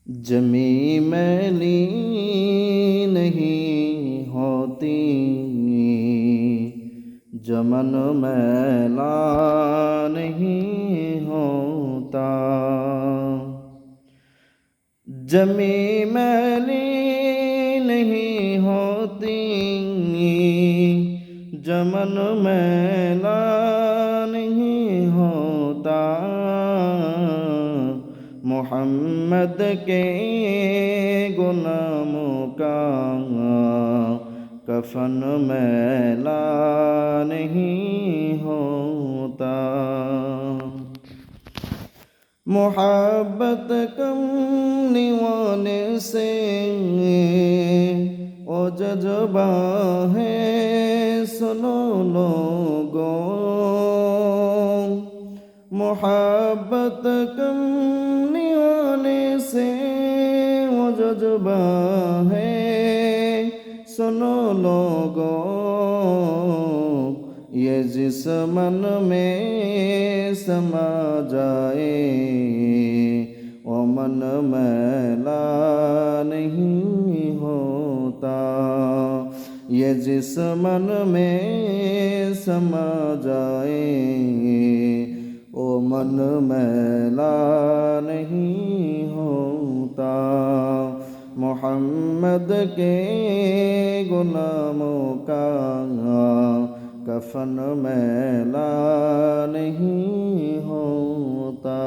جمی میلی نہیں ہوتی، جمن میلا نہیں ہوتا، جمی میلی نہیں ہوتی، جمن میلا نہیں ہوتا، محمد کے غلاموں کا کفن میلا نہیں ہوتا، محبت کرنے والے سے وہ جذبہ ہے سنو لوگو، محبت کرنے والے سے وہ جذبہ ہے سنو لوگو، یہ جس من میں سما جائے وہ من میلا نہیں ہوتا، یہ جس من میں سما جائے وہ من میلا نہیں ہوتا، محمد کے غلاموں کا کفن میلا نہیں ہوتا۔